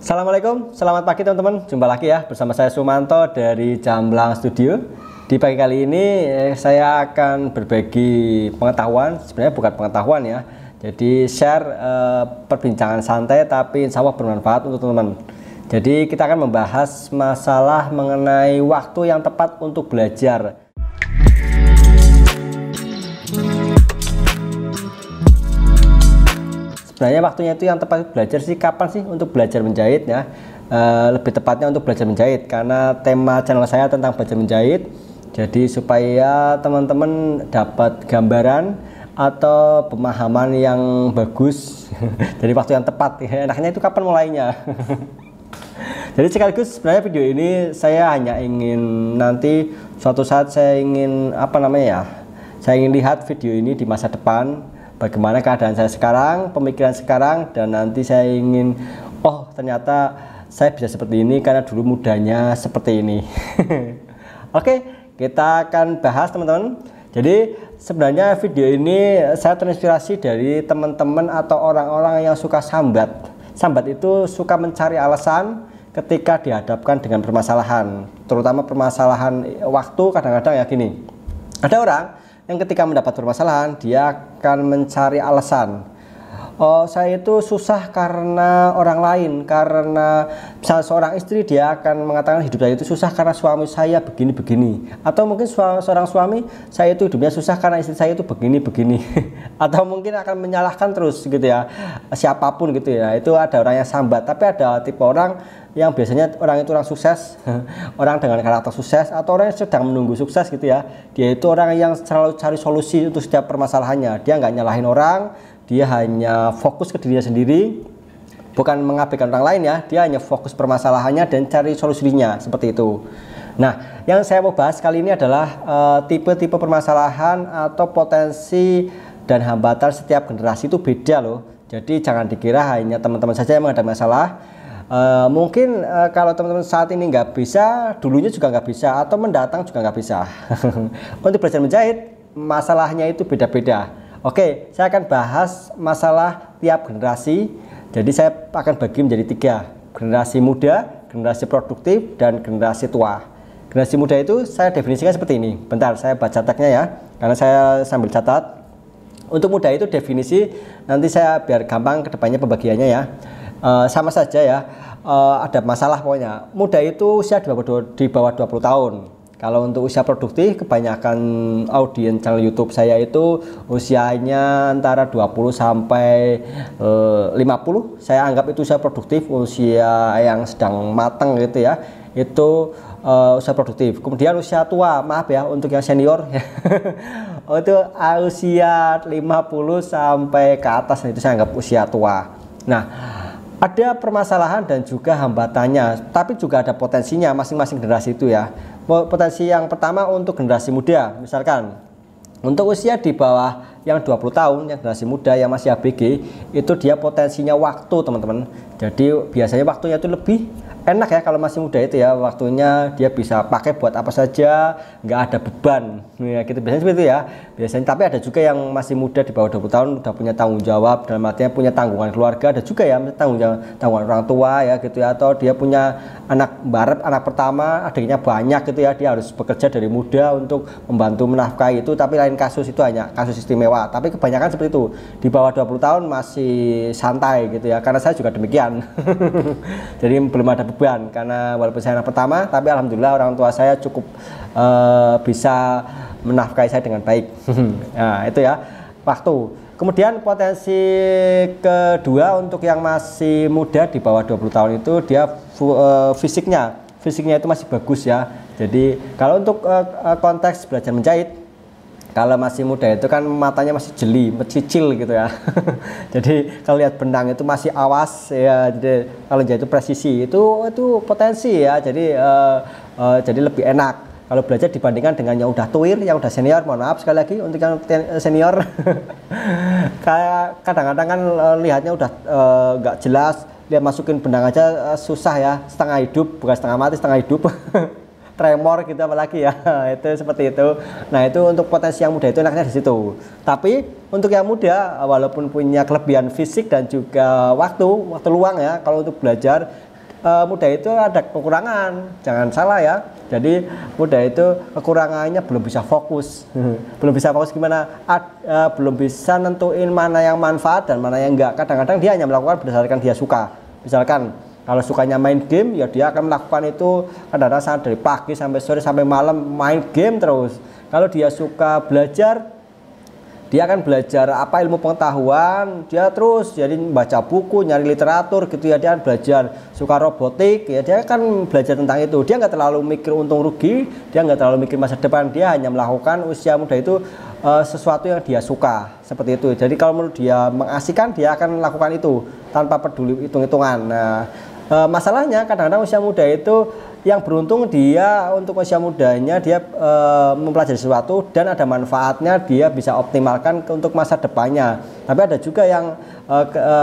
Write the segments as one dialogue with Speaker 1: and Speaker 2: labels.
Speaker 1: Assalamualaikum, selamat pagi teman-teman. Jumpa lagi ya bersama saya Sumanto dari Jamblang Studio. Di pagi kali ini saya akan berbagi pengetahuan, sebenarnya bukan pengetahuan ya. Jadi share perbincangan santai tapi insya Allah bermanfaat untuk teman-teman. Jadi kita akan membahas masalah mengenai waktu yang tepat untuk belajar. Sebenarnya waktunya itu yang tepat belajar sih kapan sih untuk belajar menjahit ya, lebih tepatnya untuk belajar menjahit karena tema channel saya tentang belajar menjahit. Jadi supaya teman-teman dapat gambaran atau pemahaman yang bagus dari waktu yang tepat ya, enaknya itu kapan mulainya. Jadi sekaligus sebenarnya video ini saya hanya ingin nanti suatu saat saya ingin saya ingin lihat video ini di masa depan, bagaimana keadaan saya sekarang, pemikiran sekarang, dan nanti saya ingin, oh ternyata saya bisa seperti ini karena dulu mudanya seperti ini. Oke, kita akan bahas teman-teman. Jadi sebenarnya video ini saya terinspirasi dari teman-teman atau orang-orang yang suka sambat. Sambat itu suka mencari alasan ketika dihadapkan dengan permasalahan, terutama permasalahan waktu. Kadang-kadang ya gini, ada orang yang ketika mendapat permasalahan dia akan mencari alasan. Oh, saya itu susah karena orang lain, karena misalnya seorang istri dia akan mengatakan hidup saya itu susah karena suami saya begini-begini, atau mungkin seorang suami, saya itu hidupnya susah karena istri saya itu begini-begini. Atau mungkin akan menyalahkan terus gitu ya, siapapun gitu ya. Itu ada orang yang sambat, tapi ada tipe orang yang biasanya orang itu orang sukses, orang dengan karakter sukses, atau orang yang sedang menunggu sukses gitu ya. Dia itu orang yang selalu cari solusi untuk setiap permasalahannya. Dia nggak nyalahin orang, dia hanya fokus ke dirinya sendiri, bukan mengabaikan orang lain ya. Dia hanya fokus permasalahannya dan cari solusinya, seperti itu. Nah, yang saya mau bahas kali ini adalah tipe-tipe permasalahan atau potensi dan hambatan setiap generasi itu beda loh. Jadi jangan dikira hanya teman-teman saja yang menghadapi masalah. Mungkin kalau teman-teman saat ini nggak bisa, dulunya juga nggak bisa, atau mendatang juga nggak bisa. Untuk belajar menjahit, masalahnya itu beda-beda. Oke, saya akan bahas masalah tiap generasi. Jadi saya akan bagi menjadi 3, generasi muda, generasi produktif, dan generasi tua. Generasi muda itu saya definisikan seperti ini. Bentar, saya baca tagnya ya, karena saya sambil catat. Untuk muda itu definisi, nanti saya biar gampang kedepannya pembagiannya ya. Sama saja ya, ada masalah pokoknya. Muda itu usia di bawah 20 tahun. Kalau untuk usia produktif, kebanyakan audiens channel YouTube saya itu usianya antara 20 sampai 50. Saya anggap itu usia produktif, usia yang sedang matang gitu ya. Itu usia produktif. Kemudian usia tua, maaf ya untuk yang senior itu usia 50 sampai ke atas, itu saya anggap usia tua. Nah, ada permasalahan dan juga hambatannya, tapi juga ada potensinya masing-masing generasi itu ya. Potensi yang pertama untuk generasi muda, misalkan untuk usia di bawah yang 20 tahun, yang generasi muda yang masih ABG, itu dia potensinya waktu teman-teman. Jadi biasanya waktunya itu lebih enak ya kalau masih muda itu ya, waktunya dia bisa pakai buat apa saja, nggak ada beban ya, gitu biasanya seperti itu ya biasanya. Tapi ada juga yang masih muda di bawah 20 tahun udah punya tanggung jawab, dalam artinya punya tanggungan keluarga, ada juga ya tanggungan orang tua ya gitu ya, atau dia punya anak baret, anak pertama, adiknya banyak gitu ya, dia harus bekerja dari muda untuk membantu menafkahi itu. Tapi lain kasus, itu hanya kasus istimewa, tapi kebanyakan seperti itu, di bawah 20 tahun masih santai gitu ya, karena saya juga demikian. Jadi belum ada beban, karena walaupun saya anak pertama, tapi alhamdulillah orang tua saya cukup bisa menafkahi saya dengan baik. Nah itu ya waktu. Kemudian potensi kedua untuk yang masih muda di bawah 20 tahun itu dia fisiknya itu masih bagus ya. Jadi kalau untuk konteks belajar menjahit, kalau masih muda itu kan matanya masih jeli, mencicil gitu ya. Jadi kalau lihat benang itu masih awas ya. Jadi kalau jahit itu presisi, itu potensi ya. Jadi lebih enak kalau belajar dibandingkan dengan yang udah tuir, yang udah senior. Mohon maaf sekali lagi untuk yang senior. Kayak kadang-kadang kan lihatnya udah nggak jelas, dia masukin benang aja susah ya, setengah hidup, bukan setengah mati, setengah hidup. Tremor gitu apalagi ya. Itu seperti itu. Nah itu untuk potensi yang muda itu enaknya di situ. Tapi untuk yang muda walaupun punya kelebihan fisik dan juga waktu luang ya, kalau untuk belajar muda itu ada kekurangan, jangan salah ya. Jadi muda itu kekurangannya belum bisa fokus. Belum bisa fokus gimana? Belum bisa nentuin mana yang manfaat dan mana yang enggak. Kadang-kadang dia hanya melakukan berdasarkan dia suka. Misalkan kalau sukanya main game, ya dia akan melakukan itu kadang-kadang dari pagi sampai sore sampai malam main game terus. Kalau dia suka belajar, dia akan belajar apa ilmu pengetahuan, dia terus jadi baca buku, nyari literatur gitu ya, dia akan belajar. Suka robotik ya, dia akan belajar tentang itu. Dia nggak terlalu mikir untung rugi, dia nggak terlalu mikir masa depan, dia hanya melakukan usia muda itu sesuatu yang dia suka, seperti itu. Jadi kalau menurut dia mengasihkan, dia akan lakukan itu tanpa peduli hitung-hitungan. Nah, masalahnya kadang-kadang usia muda itu yang beruntung dia untuk usia mudanya dia mempelajari sesuatu dan ada manfaatnya, dia bisa optimalkan untuk masa depannya. Tapi ada juga yang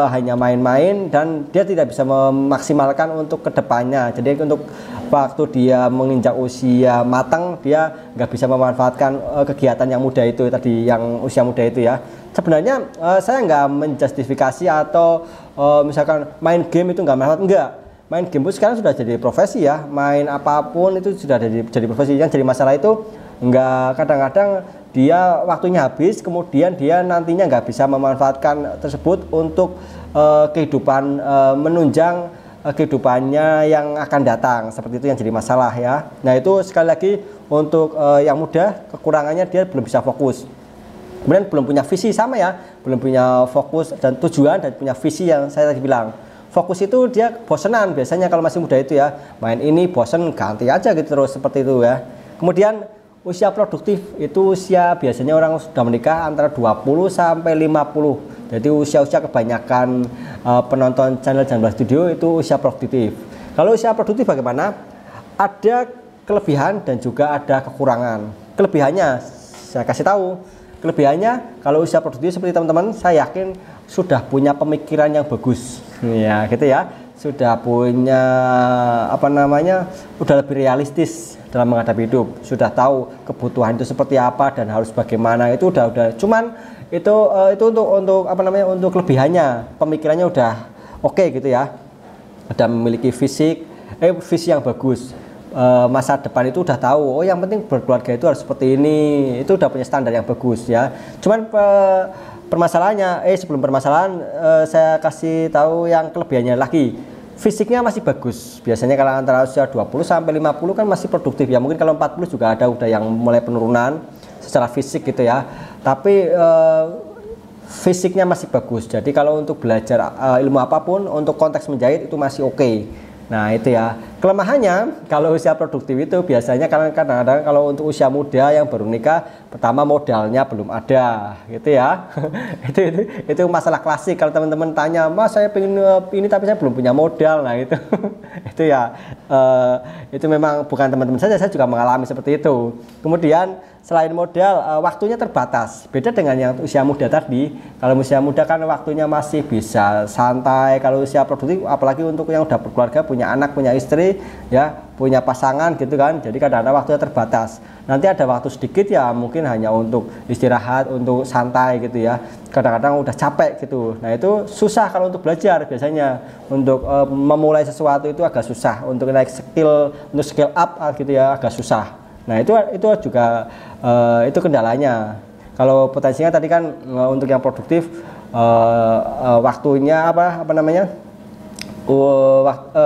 Speaker 1: hanya main-main dan dia tidak bisa memaksimalkan untuk kedepannya. Jadi untuk waktu dia menginjak usia matang, dia nggak bisa memanfaatkan kegiatan yang muda itu tadi, yang usia muda itu ya. Sebenarnya saya nggak menjustifikasi atau misalkan main game itu nggak manfaat, enggak. Main game itu sekarang sudah jadi profesi ya, main apapun itu sudah jadi profesi. Yang jadi masalah itu enggak, kadang-kadang dia waktunya habis, kemudian dia nantinya nggak bisa memanfaatkan tersebut untuk kehidupan menunjang kehidupannya yang akan datang, seperti itu yang jadi masalah ya. Nah itu sekali lagi untuk yang muda, kekurangannya dia belum bisa fokus, kemudian belum punya visi, sama ya, belum punya fokus dan tujuan dan punya visi yang saya tadi bilang. Fokus itu dia bosenan biasanya kalau masih muda itu ya, main ini bosen ganti aja gitu terus, seperti itu ya. Kemudian usia produktif itu usia biasanya orang sudah menikah antara 20 sampai 50. Jadi usia-usia kebanyakan penonton channel Janblad Studio itu usia produktif. Kalau usia produktif bagaimana? Ada kelebihan dan juga ada kekurangan. Kelebihannya saya kasih tahu. Kelebihannya kalau usia produktif seperti teman-teman, saya yakin sudah punya pemikiran yang bagus. Ya, gitu ya. Sudah punya udah lebih realistis dalam menghadapi hidup. Sudah tahu kebutuhan itu seperti apa dan harus bagaimana. Itu udah. Cuman itu untuk untuk kelebihannya, pemikirannya udah oke gitu ya. Udah memiliki visi yang bagus. Masa depan itu udah tahu, oh yang penting berkeluarga itu harus seperti ini, itu udah punya standar yang bagus ya. Cuman permasalahannya, sebelum permasalahan saya kasih tahu yang kelebihannya lagi. Fisiknya masih bagus, biasanya kalau antara usia 20 sampai 50 kan masih produktif ya. Mungkin kalau 40 juga ada udah yang mulai penurunan secara fisik gitu ya. Tapi fisiknya masih bagus, jadi kalau untuk belajar ilmu apapun, untuk konteks menjahit itu masih oke. Nah itu ya, kelemahannya kalau usia produktif itu biasanya kadang-kadang kalau untuk usia muda yang baru nikah, pertama modalnya belum ada gitu ya. itu masalah klasik kalau teman-teman tanya, Mas saya pengen ini tapi saya belum punya modal. Nah itu itu ya itu memang bukan teman-teman saja, saya juga mengalami seperti itu. Kemudian selain modal, waktunya terbatas. Beda dengan yang usia muda tadi. Kalau usia muda kan waktunya masih bisa santai. Kalau usia produktif, apalagi untuk yang udah berkeluarga, punya anak, punya istri, ya, punya pasangan gitu kan. Jadi kadang-kadang waktunya terbatas. Nanti ada waktu sedikit ya, mungkin hanya untuk istirahat, untuk santai gitu ya. Kadang-kadang udah capek gitu. Nah itu susah kalau untuk belajar biasanya. Untuk memulai sesuatu itu agak susah. Untuk naik skill, untuk skill up gitu ya, agak susah. Nah itu juga itu kendalanya. Kalau potensinya tadi kan untuk yang produktif waktunya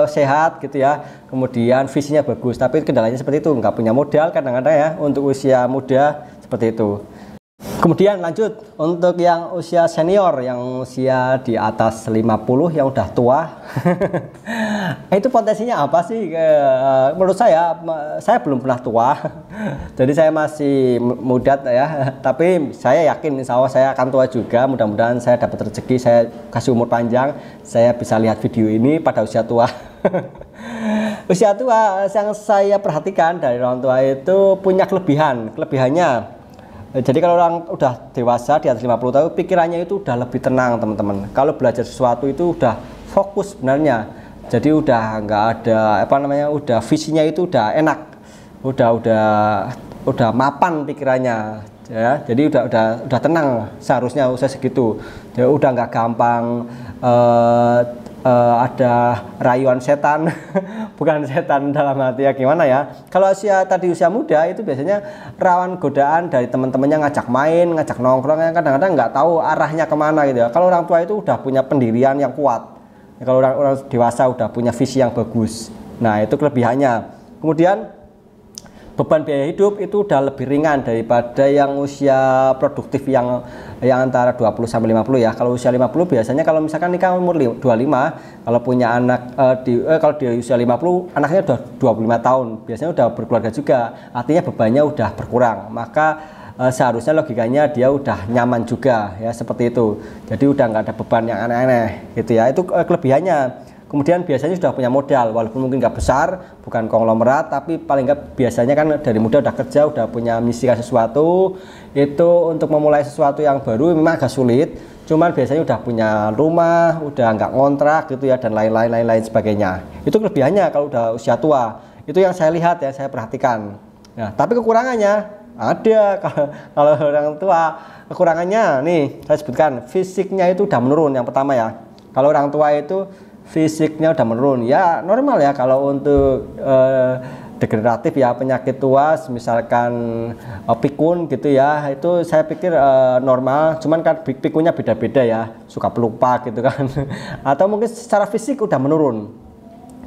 Speaker 1: sehat gitu ya, kemudian visinya bagus. Tapi kendalanya seperti itu, nggak punya modal kadang-kadang ya untuk usia muda seperti itu. Kemudian lanjut untuk yang usia senior, yang usia di atas 50 yang udah tua. Itu potensinya apa sih? Menurut saya belum pernah tua. Jadi saya masih muda ya. Tapi saya yakin insya Allah saya akan tua juga. Mudah-mudahan saya dapat rezeki, saya kasih umur panjang, saya bisa lihat video ini pada usia tua. Usia tua yang saya perhatikan dari orang tua itu punya kelebihannya. Jadi kalau orang udah dewasa di atas 50 tahun, pikirannya itu udah lebih tenang teman-teman. Kalau belajar sesuatu itu udah fokus sebenarnya. Jadi udah nggak ada udah visinya itu udah enak, udah mapan pikirannya ya. Jadi udah tenang seharusnya usia segitu. Jadi udah nggak gampang ada rayuan setan. Bukan setan dalam arti ya gimana ya, kalau usia muda itu biasanya rawan godaan dari teman-temannya, ngajak main, ngajak nongkrong yang kadang-kadang nggak tahu arahnya kemana gitu ya. Kalau orang tua itu udah punya pendirian yang kuat, kalau orang dewasa udah punya visi yang bagus, nah itu kelebihannya. Kemudian beban biaya hidup itu udah lebih ringan daripada yang usia produktif yang antara 20 sampai 50 ya. Kalau usia 50 biasanya kalau misalkan nikah umur 25, kalau punya anak kalau di usia 50 anaknya udah 25 tahun, biasanya udah berkeluarga juga. Artinya bebannya udah berkurang. Maka seharusnya logikanya dia udah nyaman juga ya, seperti itu. Jadi udah nggak ada beban yang aneh-aneh gitu ya. Itu kelebihannya. Kemudian biasanya sudah punya modal, walaupun mungkin nggak besar, bukan konglomerat, tapi paling nggak biasanya kan dari muda udah kerja, udah punya misi sesuatu. Itu untuk memulai sesuatu yang baru memang agak sulit, cuman biasanya udah punya rumah, udah nggak ngontrak gitu ya, dan lain-lain sebagainya. Itu kelebihannya kalau udah usia tua. Itu yang saya lihat ya, saya perhatikan. Nah, tapi kekurangannya ada. Kalau orang tua, kekurangannya nih saya sebutkan, fisiknya itu udah menurun yang pertama ya. Kalau orang tua itu fisiknya udah menurun ya, normal ya kalau untuk degeneratif ya, penyakit tua misalkan pikun gitu ya, itu saya pikir normal, cuman kan pikunnya beda-beda ya, suka pelupa gitu kan atau mungkin secara fisik udah menurun.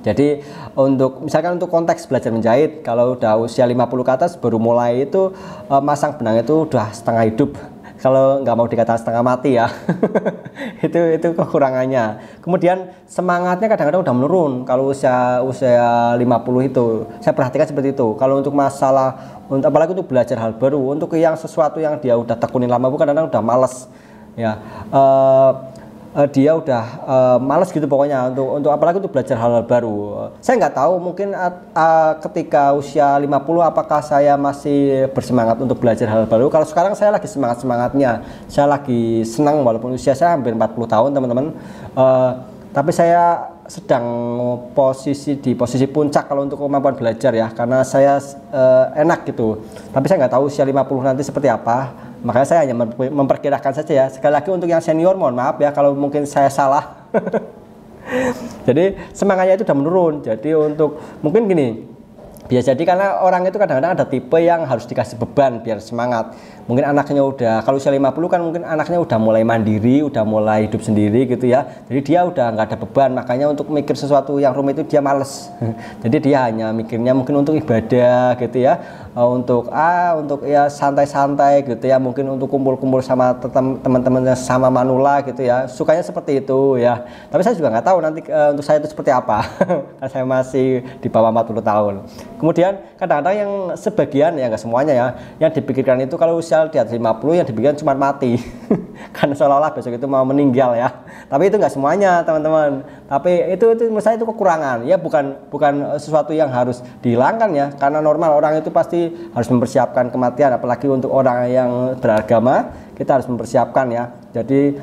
Speaker 1: Jadi untuk misalkan untuk konteks belajar menjahit, kalau udah usia 50 ke atas baru mulai itu masang benang itu udah setengah hidup, kalau nggak mau dikatakan setengah mati ya. itu kekurangannya. Kemudian semangatnya kadang-kadang udah menurun kalau usia 50 itu. Saya perhatikan seperti itu. Kalau untuk masalah, apalagi untuk belajar hal baru, untuk yang sesuatu yang dia udah tekunin lama, kadang-kadang udah males ya. Dia udah males gitu pokoknya untuk apalagi untuk belajar hal-hal baru. Saya nggak tahu mungkin ketika usia 50 apakah saya masih bersemangat untuk belajar hal baru. Kalau sekarang saya lagi semangat-semangatnya, saya lagi senang walaupun usia saya hampir 40 tahun teman-teman. Tapi saya sedang di posisi puncak kalau untuk kemampuan belajar ya, karena saya enak gitu. Tapi saya nggak tahu usia 50 nanti seperti apa. Makanya saya hanya memperkirakan saja ya. Sekali lagi untuk yang senior mohon maaf ya kalau mungkin saya salah. Jadi semangatnya itu udah menurun. Jadi untuk mungkin gini, bisa jadi karena orang itu kadang-kadang ada tipe yang harus dikasih beban biar semangat. Mungkin anaknya udah, kalau usia 50 kan mungkin anaknya udah mulai mandiri, udah mulai hidup sendiri gitu ya. Jadi dia udah nggak ada beban, makanya untuk mikir sesuatu yang rumit itu dia males. Jadi dia hanya mikirnya mungkin untuk ibadah gitu ya, untuk ya santai-santai gitu ya, mungkin untuk kumpul-kumpul sama teman-temannya sama manula gitu ya. Sukanya seperti itu ya. Tapi saya juga nggak tahu nanti untuk saya itu seperti apa. Saya masih di bawah 40 tahun. Kemudian kadang-kadang yang sebagian ya, nggak semuanya ya, yang dipikirkan itu kalau usia di atas 50 yang dipikirkan cuma mati. Karena seolah-olah besok itu mau meninggal ya. Tapi itu nggak semuanya teman-teman. Tapi itu menurut saya itu kekurangan ya, bukan sesuatu yang harus dihilangkan ya, karena normal orang itu pasti harus mempersiapkan kematian, apalagi untuk orang yang beragama kita harus mempersiapkan ya. Jadi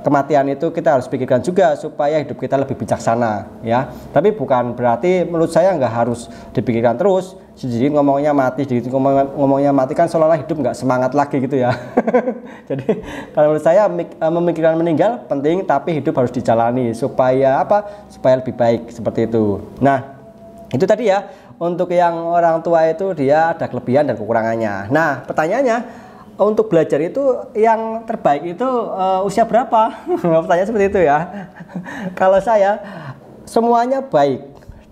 Speaker 1: kematian itu kita harus pikirkan juga supaya hidup kita lebih bijaksana ya. Tapi bukan berarti menurut saya nggak harus dipikirkan terus. Jadi ngomongnya mati, ngomongnya mati kan seolah-olah hidup nggak semangat lagi gitu ya. Jadi kalau menurut saya memikirkan meninggal penting, tapi hidup harus dijalani supaya apa? Supaya lebih baik seperti itu. Nah itu tadi ya, untuk yang orang tua itu dia ada kelebihan dan kekurangannya. Nah pertanyaannya, untuk belajar itu yang terbaik itu usia berapa? Pertanyaan seperti itu ya. Kalau saya semuanya baik,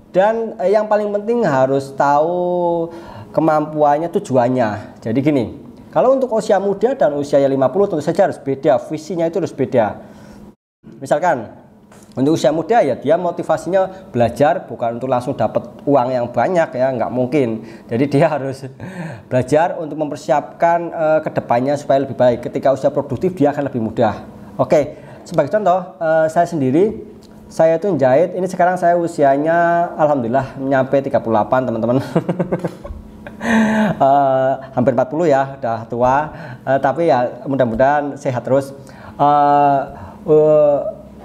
Speaker 1: dan yang paling penting harus tahu kemampuannya, tujuannya. Jadi gini, kalau untuk usia muda dan usia 50 tentu saja harus beda, visinya itu harus beda. Misalkan untuk usia muda ya dia motivasinya belajar, bukan untuk langsung dapat uang yang banyak ya, nggak mungkin. Jadi dia harus belajar untuk mempersiapkan kedepannya supaya lebih baik. Ketika usia produktif dia akan lebih mudah. Oke, sebagai contoh saya sendiri, saya itu menjahit, ini sekarang saya usianya alhamdulillah nyampe 38 teman-teman. Hampir 40 ya, udah tua, tapi ya mudah-mudahan sehat terus.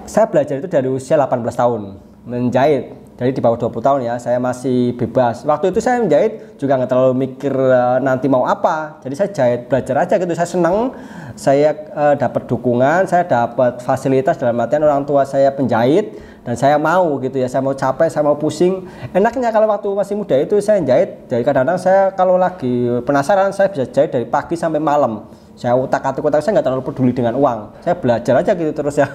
Speaker 1: Saya belajar itu dari usia 18 tahun menjahit. Jadi di bawah 20 tahun ya, saya masih bebas. Waktu itu saya menjahit juga nggak terlalu mikir nanti mau apa. Jadi saya jahit belajar aja gitu. Saya senang, saya dapat dukungan, saya dapat fasilitas dalam artian orang tua saya penjahit dan saya mau gitu ya. Saya mau capek, saya mau pusing. Enaknya kalau waktu masih muda itu saya jahit. Jadi kadang-kadang saya kalau lagi penasaran saya bisa jahit dari pagi sampai malam. Saya utak-atik, saya nggak terlalu peduli dengan uang, saya belajar aja gitu terus ya.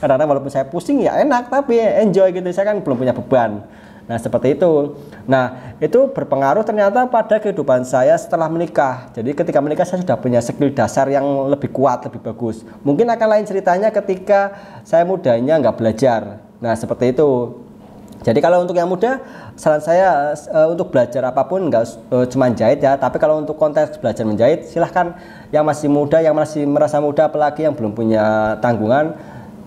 Speaker 1: Kadang-kadang walaupun saya pusing ya enak, tapi enjoy gitu, saya kan belum punya beban. Nah seperti itu. Nah itu berpengaruh ternyata pada kehidupan saya setelah menikah. Jadi ketika menikah saya sudah punya skill dasar yang lebih kuat, lebih bagus. Mungkin akan lain ceritanya ketika saya mudanya nggak belajar. Nah seperti itu. Jadi kalau untuk yang muda, saran saya untuk belajar apapun nggak cuma jahit ya, tapi kalau untuk konteks belajar menjahit, silahkan yang masih muda, yang masih merasa muda, apalagi yang belum punya tanggungan,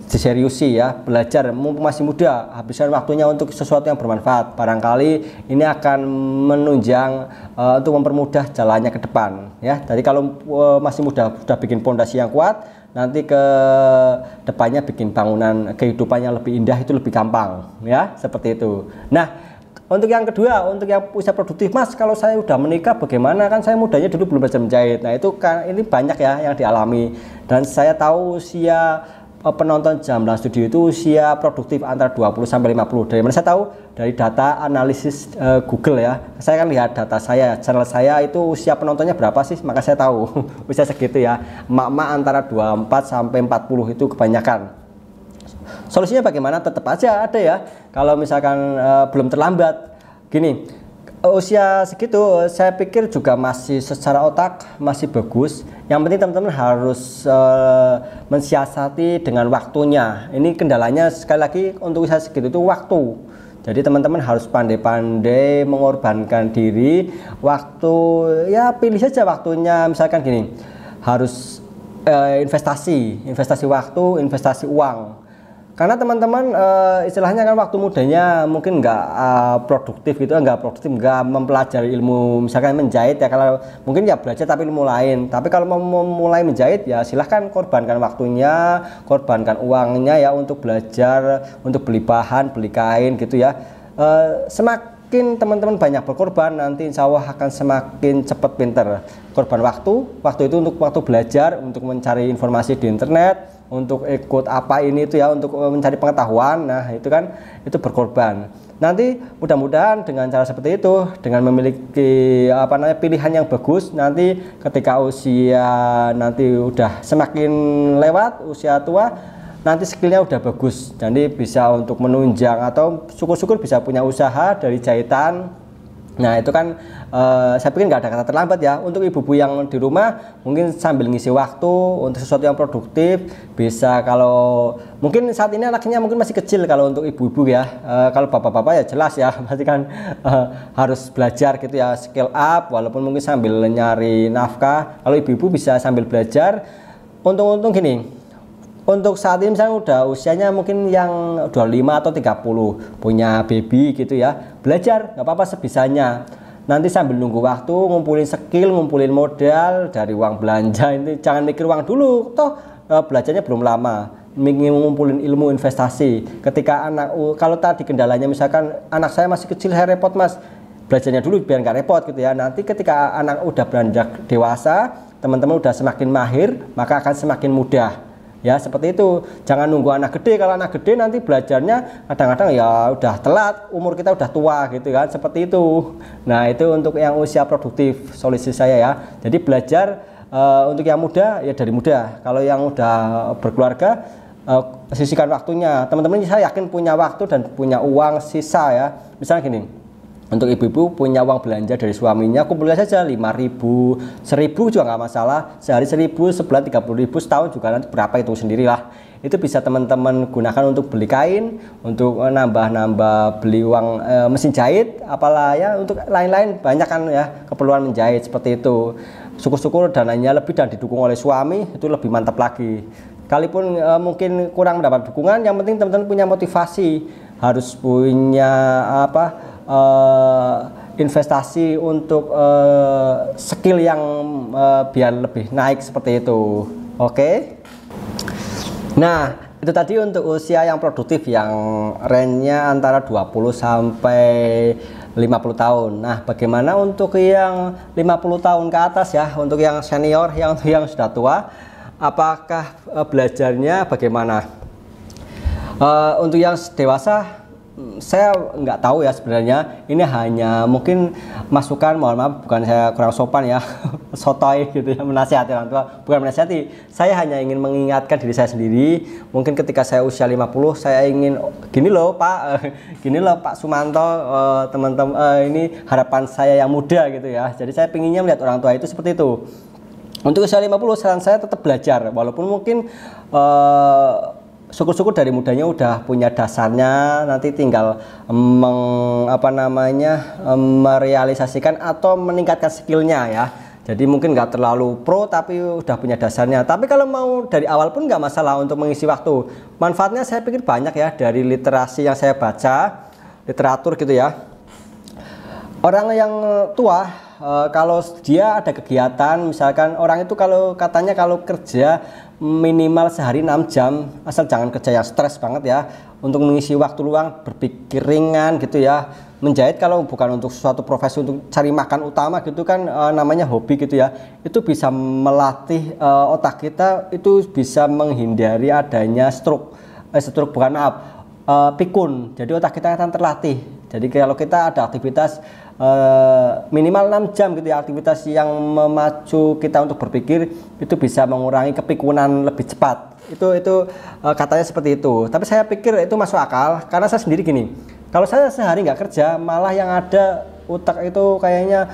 Speaker 1: diseriusi ya, belajar mumpung masih muda, habiskan waktunya untuk sesuatu yang bermanfaat. Barangkali ini akan menunjang untuk mempermudah jalannya ke depan ya. Jadi kalau masih muda sudah bikin pondasi yang kuat, nanti ke depannya bikin bangunan kehidupan yang lebih indah itu lebih gampang ya, seperti itu. Nah untuk yang kedua, untuk yang usia produktif, Mas kalau saya udah menikah bagaimana, kan saya mudanya dulu belum belajar menjahit. Nah itu kan ini banyak ya yang dialami, dan saya tahu usia penonton Jamblang Studio itu usia produktif antara 20 sampai 50. Dari mana saya tahu? Dari data analisis Google ya. Saya kan lihat data saya, channel saya itu usia penontonnya berapa sih, maka saya tahu usia segitu ya. Emak-emak antara 24 sampai 40 itu kebanyakan. Solusinya bagaimana? Tetap aja ada ya. Kalau misalkan belum terlambat. Gini, usia segitu saya pikir juga masih secara otak masih bagus. Yang penting teman-teman harus mensiasati dengan waktunya. Ini kendalanya sekali lagi untuk usia segitu itu waktu. Jadi teman-teman harus pandai-pandai mengorbankan diri. Waktu ya pilih saja waktunya. Misalkan gini, harus investasi waktu, investasi uang. Karena teman-teman istilahnya kan waktu mudanya mungkin nggak produktif gitu, nggak mempelajari ilmu misalkan menjahit ya, kalau mungkin ya belajar tapi ilmu lain. Tapi kalau mau mulai menjahit ya silahkan korbankan waktunya, korbankan uangnya ya untuk belajar, untuk beli bahan, beli kain gitu ya. Semakin teman-teman banyak berkorban, nanti insya Allah akan semakin cepat pinter. Korban waktu itu untuk waktu belajar, untuk mencari informasi di internet, untuk ikut apa ini itu ya, untuk mencari pengetahuan. Nah itu kan itu berkorban. Nanti mudah-mudahan dengan cara seperti itu, dengan memiliki pilihan yang bagus, nanti ketika usia nanti udah semakin lewat usia tua, nanti skillnya udah bagus, jadi bisa untuk menunjang atau syukur-syukur bisa punya usaha dari jahitan. Nah itu kan saya pikir nggak ada kata terlambat ya. Untuk ibu-ibu yang di rumah mungkin sambil ngisi waktu untuk sesuatu yang produktif bisa. Kalau mungkin saat ini anaknya mungkin masih kecil, kalau untuk ibu-ibu ya, kalau bapak-bapak ya jelas ya pasti kan harus belajar gitu ya, skill up walaupun mungkin sambil nyari nafkah. Kalau ibu-ibu bisa sambil belajar. Untung-untung gini, untuk saat ini misalnya udah usianya mungkin yang 25 atau 30 punya baby gitu ya, belajar nggak apa-apa sebisanya. Nanti sambil nunggu waktu ngumpulin skill, ngumpulin modal dari uang belanja. Ini jangan mikir uang dulu, toh belajarnya belum lama, ngumpulin ilmu investasi. Ketika anak, kalau tadi kendalanya misalkan anak saya masih kecil, saya repot Mas, belajarnya dulu biar nggak repot gitu ya. Nanti ketika anak udah beranjak dewasa, teman-teman udah semakin mahir, maka akan semakin mudah. Ya seperti itu, jangan nunggu anak gede. Kalau anak gede nanti belajarnya kadang-kadang ya udah telat, umur kita udah tua gitu kan, seperti itu. Nah itu untuk yang usia produktif solusi saya ya. Jadi belajar untuk yang muda ya dari muda. Kalau yang udah berkeluarga, sisihkan waktunya. Teman-teman saya yakin punya waktu dan punya uang sisa ya. Misalnya gini, untuk ibu-ibu punya uang belanja dari suaminya, kumpulkan saja 5.000, 1.000 juga nggak masalah. Sehari 1.000, sebulan 30.000, setahun juga nanti berapa itu sendirilah. Itu bisa teman-teman gunakan untuk beli kain, untuk nambah-nambah beli uang mesin jahit, apalah ya, untuk lain-lain banyak kan ya keperluan menjahit seperti itu. Syukur-syukur dananya lebih dan didukung oleh suami, itu lebih mantap lagi. Kalaupun mungkin kurang mendapat dukungan, yang penting teman-teman punya motivasi, harus punya investasi untuk skill yang biar lebih naik seperti itu. Oke. Nah Itu tadi untuk usia yang produktif yang range-nya antara 20 sampai 50 tahun. Nah, bagaimana untuk yang 50 tahun ke atas ya, untuk yang senior, yang sudah tua, apakah belajarnya bagaimana? Untuk yang dewasa saya nggak tahu ya sebenarnya, ini hanya mungkin masukan, mohon maaf bukan saya kurang sopan ya sotoy gitu ya, menasihati orang tua, bukan menasihati, saya hanya ingin mengingatkan diri saya sendiri. Mungkin ketika saya usia 50 saya ingin gini loh Pak, gini loh Pak Sumanto, teman-teman, ini harapan saya yang muda gitu ya, jadi saya pinginnya melihat orang tua itu seperti itu. Untuk usia 50 saran saya tetap belajar, walaupun mungkin syukur-syukur dari mudanya udah punya dasarnya, nanti tinggal merealisasikan atau meningkatkan skillnya ya. Jadi mungkin nggak terlalu pro tapi udah punya dasarnya. Tapi kalau mau dari awal pun nggak masalah untuk mengisi waktu. Manfaatnya saya pikir banyak ya, dari literasi yang saya baca, literatur gitu ya. Orang yang tua, kalau dia ada kegiatan, misalkan orang itu kalau katanya kalau kerja minimal sehari 6 jam, asal jangan kerja yang stres banget ya, untuk mengisi waktu luang berpikir ringan gitu ya. Menjahit kalau bukan untuk suatu profesi untuk cari makan utama gitu kan, namanya hobi gitu ya, itu bisa melatih otak kita, itu bisa menghindari adanya pikun. Jadi otak kita akan terlatih. Jadi kalau kita ada aktivitas minimal 6 jam gitu ya, aktivitas yang memacu kita untuk berpikir, itu bisa mengurangi kepikunan lebih cepat. Itu katanya seperti itu. Tapi saya pikir itu masuk akal, karena saya sendiri gini, kalau saya sehari nggak kerja, malah yang ada otak itu kayaknya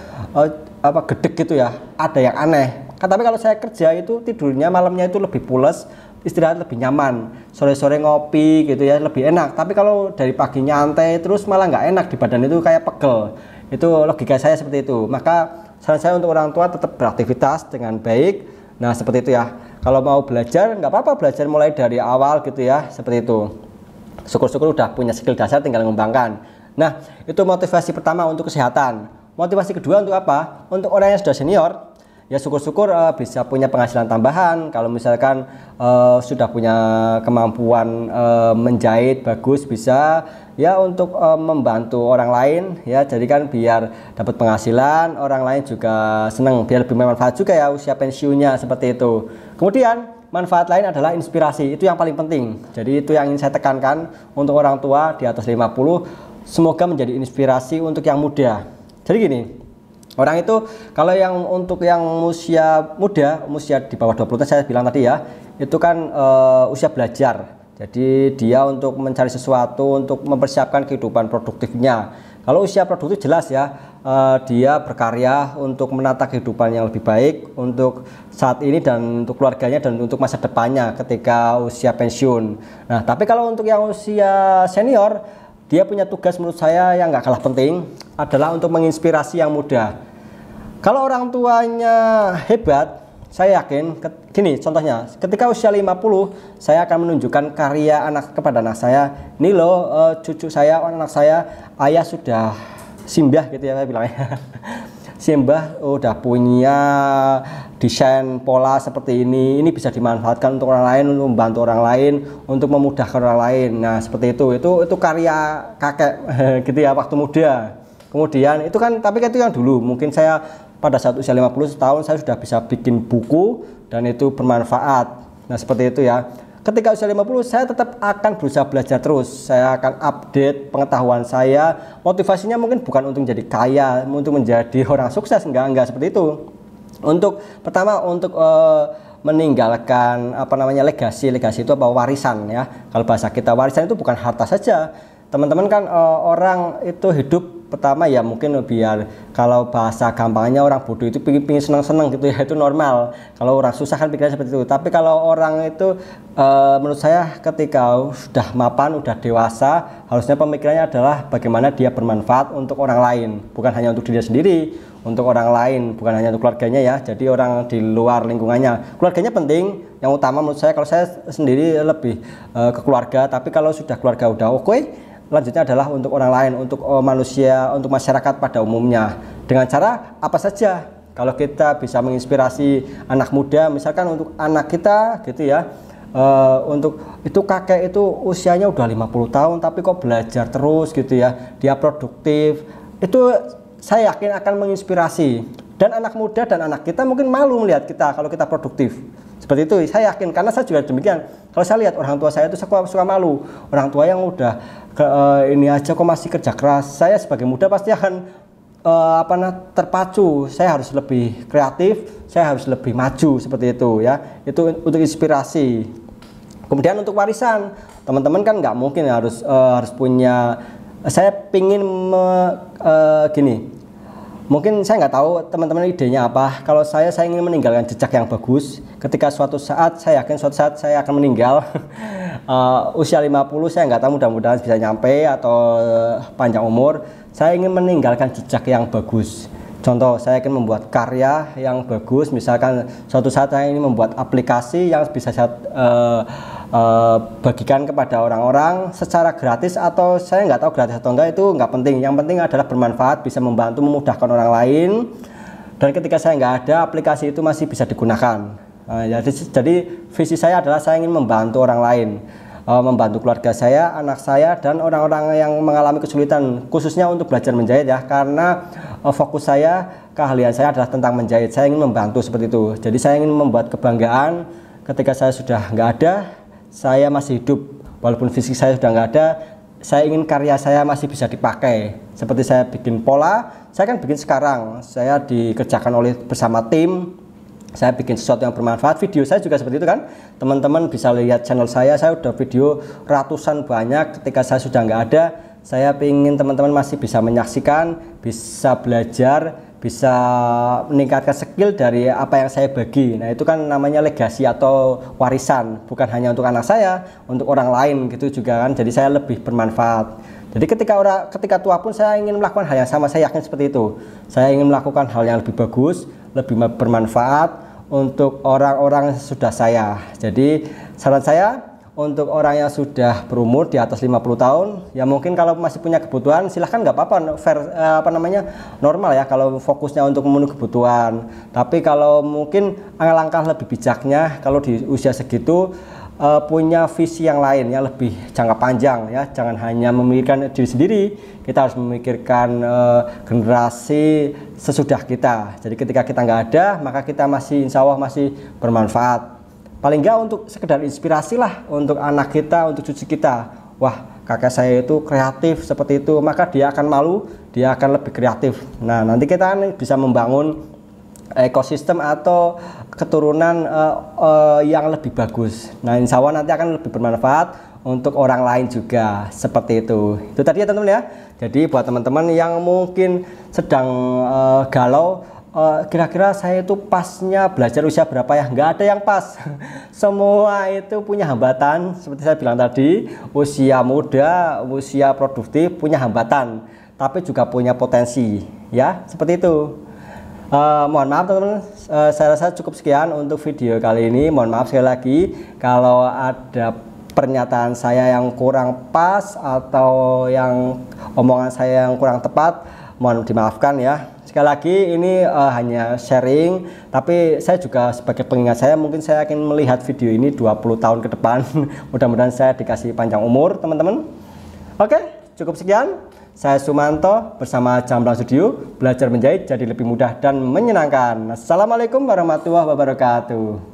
Speaker 1: gedek gitu ya, ada yang aneh. Tapi kalau saya kerja itu tidurnya malamnya itu lebih pules, istirahat lebih nyaman, sore-sore ngopi gitu ya lebih enak. Tapi kalau dari pagi nyantai terus malah nggak enak, di badan itu kayak pegel. Itu logika saya seperti itu. Maka saran saya untuk orang tua tetap beraktivitas dengan baik. Nah seperti itu ya. Kalau mau belajar nggak apa-apa, belajar mulai dari awal gitu ya, seperti itu. Syukur-syukur udah punya skill dasar, tinggal mengembangkan. Nah itu motivasi pertama untuk kesehatan. Motivasi kedua untuk apa? Untuk orang yang sudah senior, ya syukur-syukur bisa punya penghasilan tambahan. Kalau misalkan sudah punya kemampuan menjahit bagus, bisa ya untuk membantu orang lain ya, jadi kan biar dapat penghasilan, orang lain juga senang, biar lebih bermanfaat juga ya usia pensiunnya, seperti itu. Kemudian manfaat lain adalah inspirasi, itu yang paling penting. Jadi itu yang ingin saya tekankan untuk orang tua di atas 50, semoga menjadi inspirasi untuk yang muda. Jadi gini, orang itu kalau yang untuk yang usia muda, usia di bawah 20 tahun saya bilang tadi ya, itu kan usia belajar. Jadi dia untuk mencari sesuatu untuk mempersiapkan kehidupan produktifnya. Kalau usia produktif jelas ya, dia berkarya untuk menata kehidupan yang lebih baik untuk saat ini dan untuk keluarganya dan untuk masa depannya ketika usia pensiun. Nah, tapi kalau untuk yang usia senior, dia punya tugas menurut saya yang nggak kalah penting, adalah untuk menginspirasi yang muda. Kalau orang tuanya hebat, saya yakin, gini contohnya, ketika usia 50, saya akan menunjukkan karya kepada anak saya. Ini loh cucu saya, anak saya, ayah sudah simbah gitu ya saya bilangnya. Simbah udah punya desain pola seperti ini bisa dimanfaatkan untuk orang lain, untuk membantu orang lain, untuk memudahkan orang lain. Nah seperti itu karya kakek gitu ya waktu muda. Kemudian itu kan, tapi itu yang dulu, mungkin saya pada saat usia 50 tahun saya sudah bisa bikin buku dan itu bermanfaat. Nah seperti itu ya. Ketika usia 50 saya tetap akan berusaha belajar terus. Saya akan update pengetahuan saya. Motivasinya mungkin bukan untuk menjadi kaya, untuk menjadi orang sukses, enggak seperti itu. Untuk pertama untuk meninggalkan legasi itu apa, warisan ya. Kalau bahasa kita warisan itu bukan harta saja. Teman-teman kan orang itu hidup pertama ya mungkin biar, kalau bahasa gampangnya orang bodoh itu pingin senang-senang gitu ya, itu normal. Kalau orang susah kan pikirnya seperti itu. Tapi kalau orang itu menurut saya ketika sudah mapan, udah dewasa, harusnya pemikirannya adalah bagaimana dia bermanfaat untuk orang lain, bukan hanya untuk dirinya sendiri, untuk orang lain, bukan hanya untuk keluarganya ya. Jadi orang di luar lingkungannya, keluarganya penting, yang utama menurut saya. Kalau saya sendiri lebih ke keluarga, tapi kalau sudah keluarga udah oke, lanjutnya adalah untuk orang lain, untuk manusia, untuk masyarakat pada umumnya. Dengan cara apa saja? Kalau kita bisa menginspirasi anak muda, misalkan untuk anak kita gitu ya, Untuk itu kakek itu usianya udah 50 tahun tapi kok belajar terus gitu ya, dia produktif. Itu saya yakin akan menginspirasi, dan anak muda dan anak kita mungkin malu melihat kita kalau kita produktif seperti itu. Saya yakin, karena saya juga demikian. Kalau saya lihat orang tua saya itu suka malu, orang tua yang udah ini aja kok masih kerja keras. Saya sebagai muda pasti akan terpacu, saya harus lebih kreatif, saya harus lebih maju seperti itu ya. Itu untuk inspirasi. Kemudian untuk warisan, teman-teman kan nggak mungkin harus punya. Saya pingin gini, mungkin saya nggak tahu teman-teman idenya apa. Kalau saya ingin meninggalkan jejak yang bagus. Ketika suatu saat, saya yakin suatu saat saya akan meninggal. Usia 50 saya nggak tahu, mudah-mudahan bisa nyampe atau panjang umur. Saya ingin meninggalkan jejak yang bagus. Contoh, saya ingin membuat karya yang bagus. Misalkan suatu saat saya ingin membuat aplikasi yang bisa saya bagikan kepada orang-orang secara gratis, atau saya nggak tahu gratis atau enggak, itu nggak penting. Yang penting adalah bermanfaat, bisa membantu, memudahkan orang lain. Dan ketika saya nggak ada, aplikasi itu masih bisa digunakan. Jadi visi saya adalah saya ingin membantu orang lain, membantu keluarga saya, anak saya, dan orang-orang yang mengalami kesulitan, khususnya untuk belajar menjahit ya, karena fokus saya, keahlian saya adalah tentang menjahit. Saya ingin membantu seperti itu. Jadi saya ingin membuat kebanggaan ketika saya sudah nggak ada, saya masih hidup, walaupun fisik saya sudah nggak ada. Saya ingin karya saya masih bisa dipakai. Seperti saya bikin pola, saya kan bikin sekarang, saya dikerjakan bersama tim. Saya bikin sesuatu yang bermanfaat. Video saya juga seperti itu kan, teman-teman bisa lihat channel saya udah video ratusan banyak. Ketika saya sudah nggak ada, saya ingin teman-teman masih bisa menyaksikan, bisa belajar, bisa meningkatkan skill dari apa yang saya bagi. Nah itu kan namanya legasi atau warisan, bukan hanya untuk anak saya, untuk orang lain gitu juga kan. Jadi saya lebih bermanfaat. Jadi ketika tua pun saya ingin melakukan hal yang sama. Saya yakin seperti itu. Saya ingin melakukan hal yang lebih bagus, lebih bermanfaat untuk orang-orang sudah saya. Jadi saran saya untuk orang yang sudah berumur di atas 50 tahun, ya mungkin kalau masih punya kebutuhan silahkan, nggak apa-apa, normal ya kalau fokusnya untuk memenuhi kebutuhan. Tapi kalau mungkin alangkah lebih bijaknya kalau di usia segitu punya visi yang lain yang lebih jangka panjang ya. Jangan hanya memikirkan diri sendiri, kita harus memikirkan generasi sesudah kita. Jadi ketika kita nggak ada, maka kita masih insya Allah masih bermanfaat. Paling nggak untuk sekedar inspirasi lah untuk anak kita, untuk cucu kita. Wah, kakek saya itu kreatif seperti itu, maka dia akan malu, dia akan lebih kreatif. Nah, nanti kita kan bisa membangun ekosistem atau keturunan yang lebih bagus. Nah, insya Allah nanti akan lebih bermanfaat untuk orang lain juga, seperti itu. Itu tadi ya teman-teman ya. Jadi buat teman-teman yang mungkin sedang galau, kira-kira saya itu pasnya belajar usia berapa ya? Nggak ada yang pas. Semua itu punya hambatan. Seperti saya bilang tadi, usia muda, usia produktif punya hambatan, tapi juga punya potensi ya, seperti itu. Mohon maaf teman-teman, saya rasa cukup sekian untuk video kali ini. Mohon maaf sekali lagi kalau ada pernyataan saya yang kurang pas atau yang omongan saya yang kurang tepat, mohon dimaafkan ya. Sekali lagi ini hanya sharing, tapi saya juga sebagai pengingat, saya mungkin saya akan melihat video ini 20 tahun ke depan. Mudah-mudahan saya dikasih panjang umur teman-teman. Oke, cukup sekian. Saya Sumanto bersama Jamblang Studio, belajar menjahit jadi lebih mudah dan menyenangkan. Assalamualaikum warahmatullahi wabarakatuh.